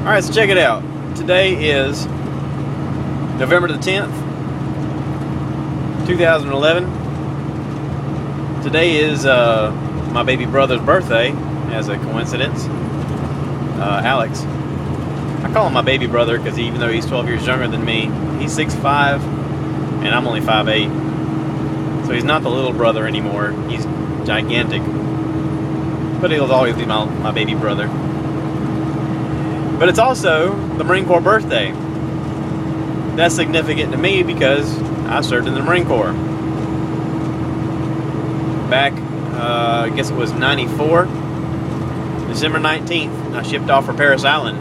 Alright, so check it out. Today is November the 10th, 2011. Today is my baby brother's birthday, as a coincidence. Alex. I call him my baby brother because even though he's 12 years younger than me, he's 6'5", and I'm only 5'8". So he's not the little brother anymore. He's gigantic. But he'll always be my baby brother. But it's also the Marine Corps birthday. That's significant to me because I served in the Marine Corps. Back, I guess it was 94, December 19th, I shipped off for Parris Island.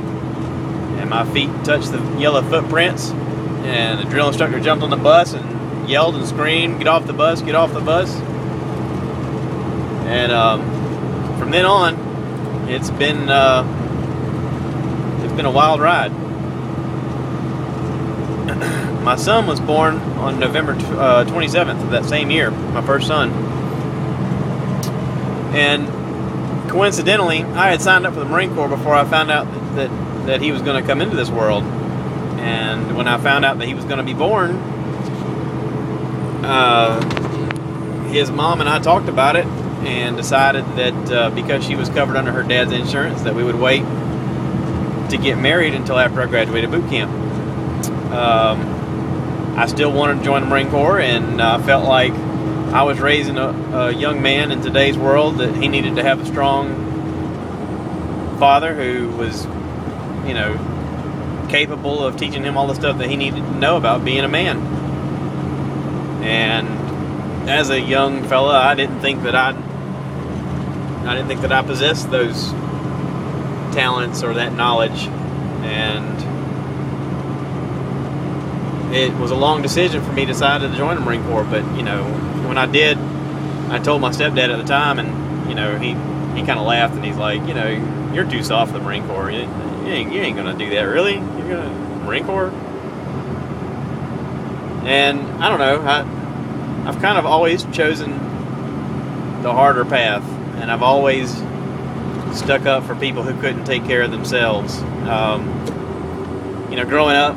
And my feet touched the yellow footprints, and the drill instructor jumped on the bus and yelled and screamed, "Get off the bus, get off the bus." And from then on, it's been a wild ride. My son was born on November 27th of that same year, my first son. And coincidentally, I had signed up for the Marine Corps before I found out that he was going to come into this world. And when I found out that he was going to be born, his mom and I talked about it and decided that because she was covered under her dad's insurance, that we would wait to get married until after I graduated boot camp. I still wanted to join the Marine Corps, and I felt like I was raising a young man in today's world that he needed to have a strong father who was, capable of teaching him all the stuff that he needed to know about being a man. And as a young fella, I didn't think that I possessed those talents or that knowledge, and it was a long decision for me to decide to join the Marine Corps. But when I did, I told my stepdad at the time, and he kind of laughed, and he's like, "You're too soft for the Marine Corps. You ain't gonna do that, really? You're gonna Marine Corps?" And I don't know, I've kind of always chosen the harder path, and I've always stuck up for people who couldn't take care of themselves. Growing up,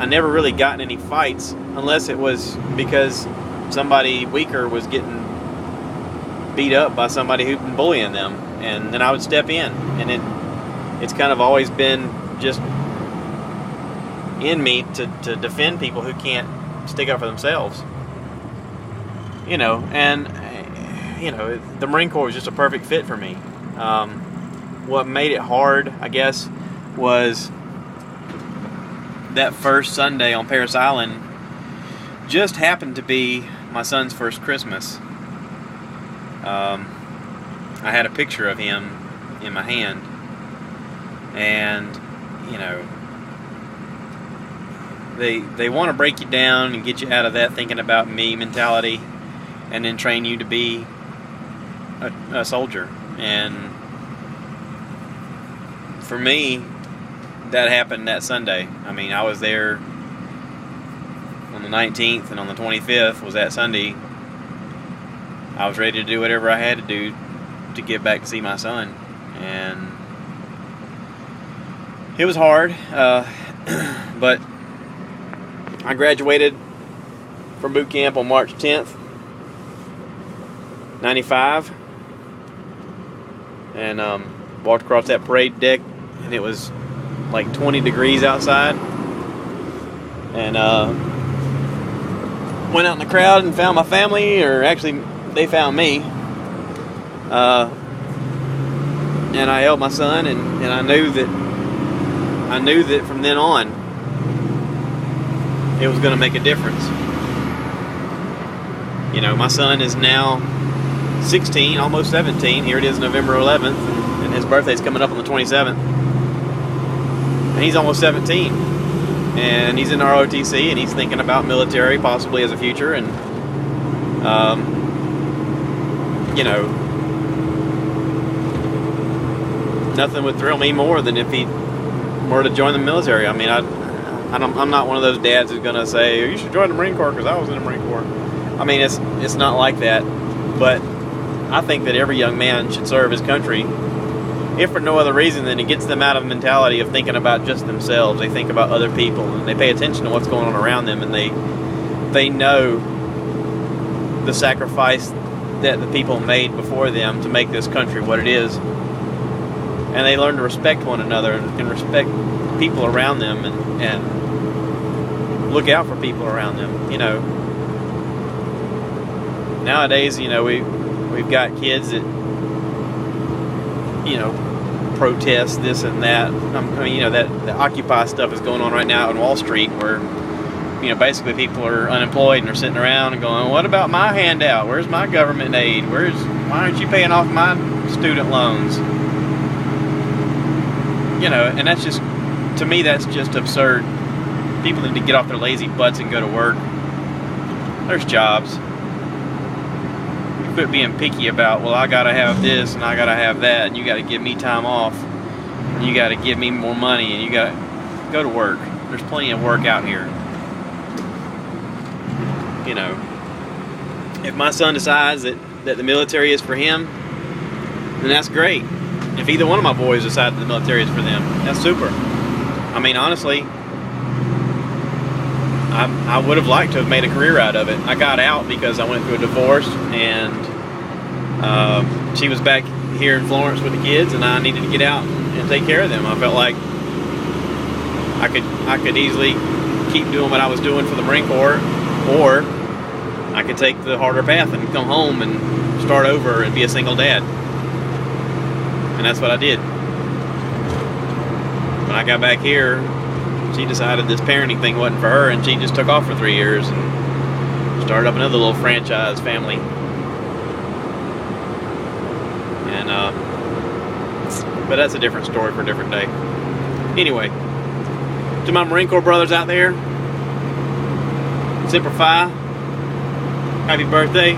I never really got in any fights unless it was because somebody weaker was getting beat up by somebody who'd been bullying them, and then I would step in. And it's kind of always been just in me to defend people who can't stick up for themselves. The Marine Corps was just a perfect fit for me. What made it hard, I guess, was that first Sunday on Parris Island just happened to be my son's first Christmas. I had a picture of him in my hand, and they want to break you down and get you out of that thinking about me mentality, and then train you to be a soldier. And for me, that happened that Sunday. I mean, I was there on the 19th, and on the 25th was that Sunday. I was ready to do whatever I had to do to get back to see my son. And it was hard, but I graduated from boot camp on March 10th, 95, and walked across that parade deck, and it was like 20 degrees outside, and went out in the crowd and found my family, or actually they found me, and I held my son, and I knew that from then on it was going to make a difference. My son is now 16, almost 17. Here it is, November 11th, and his birthday's coming up on the 27th. And he's almost 17. And he's in ROTC, and he's thinking about military possibly as a future. And, nothing would thrill me more than if he were to join the military. I mean, I'm not one of those dads who's going to say, "You should join the Marine Corps because I was in the Marine Corps." I mean, it's not like that. But I think that every young man should serve his country if for no other reason than it gets them out of the mentality of thinking about just themselves. They think about other people, and they pay attention to what's going on around them, and they know the sacrifice that the people made before them to make this country what it is. And they learn to respect one another and respect people around them, and look out for people around them. You know, nowadays, you know, we've got kids that, you know, protest this and that. I mean, you know, that the Occupy stuff is going on right now on Wall Street, where, you know, basically people are unemployed and are sitting around and going, what about my handout? Where's my government aid? Why aren't you paying off my student loans? You know, and that's just, to me, that's just absurd. People need to get off their lazy butts and go to work. There's jobs. You quit being picky about, well, I gotta have this and I gotta have that, and you gotta give me time off, and you gotta give me more money, and you gotta go to work. There's plenty of work out here. You know, if my son decides that the military is for him, then that's great. If either one of my boys decide that the military is for them, that's super. I mean, honestly, I would have liked to have made a career out of it. I got out because I went through a divorce, and she was back here in Florence with the kids, and I needed to get out and take care of them. I felt like I could easily keep doing what I was doing for the Marine Corps, or I could take the harder path and come home and start over and be a single dad. And that's what I did. When I got back here, she decided this parenting thing wasn't for her, and she just took off for 3 years and started up another little franchise family. And but that's a different story for a different day. Anyway, to my Marine Corps brothers out there, Semper Fi, happy birthday.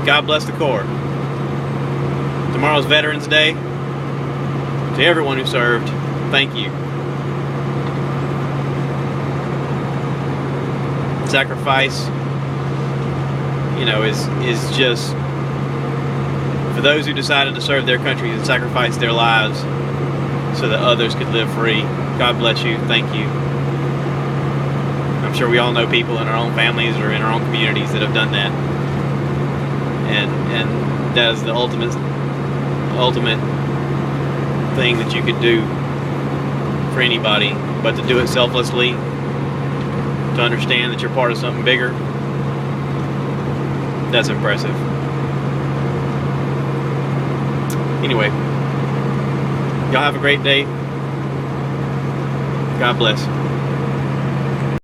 God bless the Corps. Tomorrow's Veterans Day. To everyone who served, thank you. Sacrifice, you know, is just for those who decided to serve their country and sacrifice their lives so that others could live free. God bless you. Thank you. I'm sure we all know people in our own families or in our own communities that have done that, and that is the ultimate thing that you could do for anybody. But to do it selflessly, to understand that you're part of something bigger, that's impressive. Anyway, y'all have a great day. God bless.